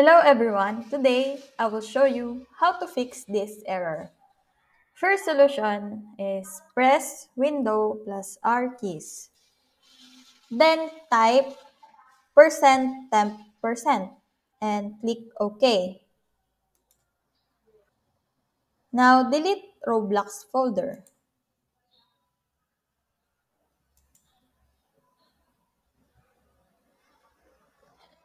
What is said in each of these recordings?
Hello everyone, today I will show you how to fix this error. First solution is press Window plus R keys. Then type %temp% and click OK. Now delete Roblox folder.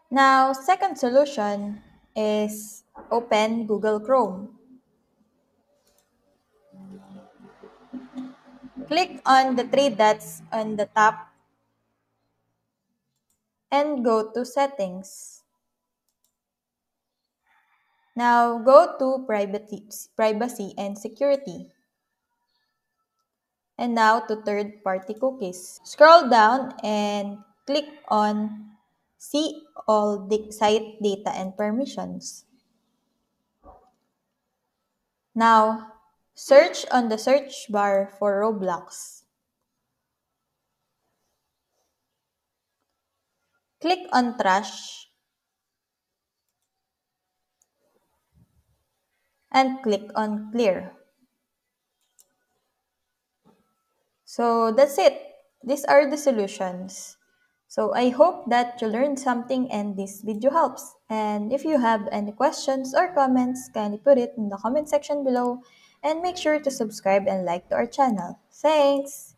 Now second solution is open Google Chrome. Click on the three dots on the top and go to Settings. Now go to Privacy and Security. And now to third-party cookies. Scroll down and click on See all site data and permissions. Now, search on the search bar for Roblox. Click on Trash and click on Clear. So that's it. These are the solutions. So I hope that you learned something and this video helps. And if you have any questions or comments, kindly put it in the comment section below and make sure to subscribe and like to our channel. Thanks!